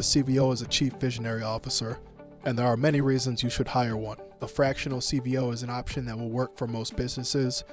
A CVO is a Chief Visionary Officer, and there are many reasons you should hire one. A fractional CVO is an option that will work for most businesses,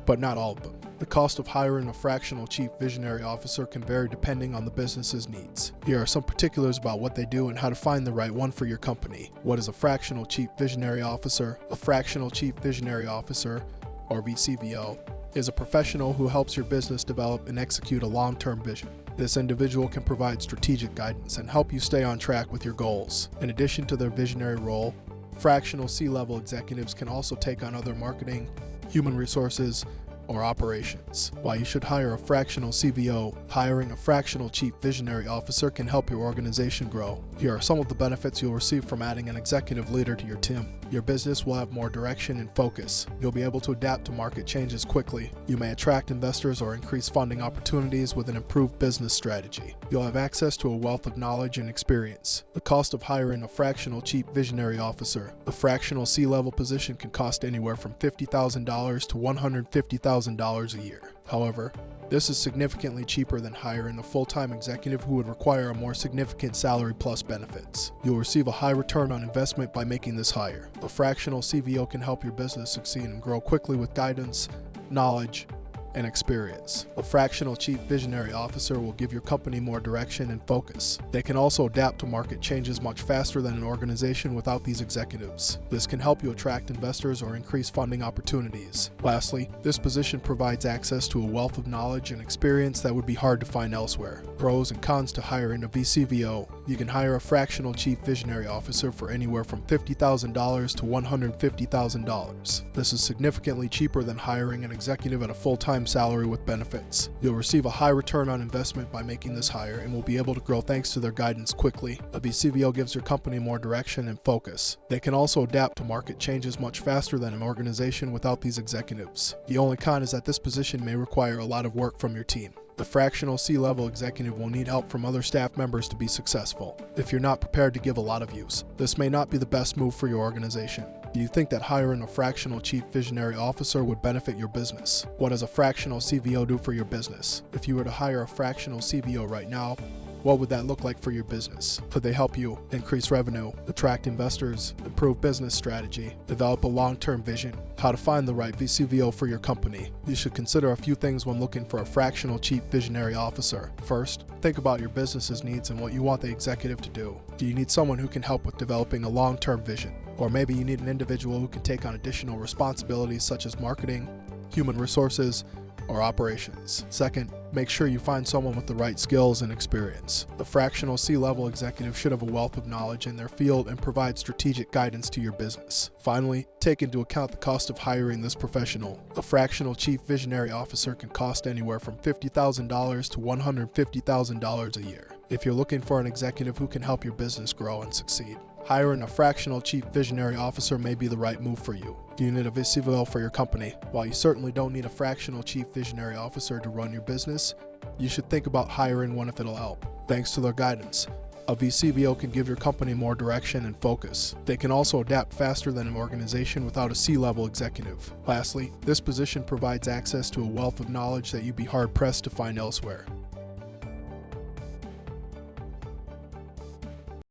but not all of them. The cost of hiring a fractional Chief Visionary Officer can vary depending on the business's needs. Here are some particulars about what they do and how to find the right one for your company. What is a fractional Chief Visionary Officer? A fractional Chief Visionary Officer, or VCVO, is a professional who helps your business develop and execute a long-term vision. This individual can provide strategic guidance and help you stay on track with your goals. In addition to their visionary role, fractional C-level executives can also take on other marketing, human resources, or operations. While you should hire a fractional CVO, hiring a fractional Chief Visionary Officer can help your organization grow. Here are some of the benefits you'll receive from adding an executive leader to your team. Your business will have more direction and focus. You'll be able to adapt to market changes quickly. You may attract investors or increase funding opportunities with an improved business strategy. You'll have access to a wealth of knowledge and experience. The cost of hiring a fractional Chief Visionary Officer. The fractional C-level position can cost anywhere from $50,000 to $150,000 a year. However, this is significantly cheaper than hiring a full-time executive who would require a more significant salary plus benefits. You'll receive a high return on investment by making this hire. A fractional CVO can help your business succeed and grow quickly with guidance, knowledge, and experience. A fractional Chief Visionary Officer will give your company more direction and focus. They can also adapt to market changes much faster than an organization without these executives. This can help you attract investors or increase funding opportunities. Lastly, this position provides access to a wealth of knowledge and experience that would be hard to find elsewhere. Pros and cons to hiring a VCVO. You can hire a fractional Chief Visionary Officer for anywhere from $50,000 to $150,000. This is significantly cheaper than hiring an executive at a full-time salary with benefits. You'll receive a high return on investment by making this hire and will be able to grow thanks to their guidance quickly. A VCVO gives your company more direction and focus. They can also adapt to market changes much faster than an organization without these executives. The only con is that this position may require a lot of work from your team. The fractional C-level executive will need help from other staff members to be successful. If you're not prepared to give a lot of use, this may not be the best move for your organization. Do you think that hiring a fractional Chief Visionary Officer would benefit your business? What does a fractional CVO do for your business? If you were to hire a fractional CVO right now, what would that look like for your business? Could they help you increase revenue, attract investors, improve business strategy, develop a long-term vision? How to find the right VCVO for your company? You should consider a few things when looking for a fractional Chief Visionary Officer. First, think about your business's needs and what you want the executive to do. Do you need someone who can help with developing a long-term vision? Or maybe you need an individual who can take on additional responsibilities such as marketing, human resources, or operations. Second, make sure you find someone with the right skills and experience. The fractional C-level executive should have a wealth of knowledge in their field and provide strategic guidance to your business. Finally, take into account the cost of hiring this professional. A fractional Chief Visionary Officer can cost anywhere from $50,000 to $150,000 a year. If you're looking for an executive who can help your business grow and succeed, hiring a fractional Chief Visionary Officer may be the right move for you. Do you need a VCVO for your company? While you certainly don't need a fractional Chief Visionary Officer to run your business, you should think about hiring one if it'll help. Thanks to their guidance, a VCVO can give your company more direction and focus. They can also adapt faster than an organization without a C-level executive. Lastly, this position provides access to a wealth of knowledge that you'd be hard-pressed to find elsewhere.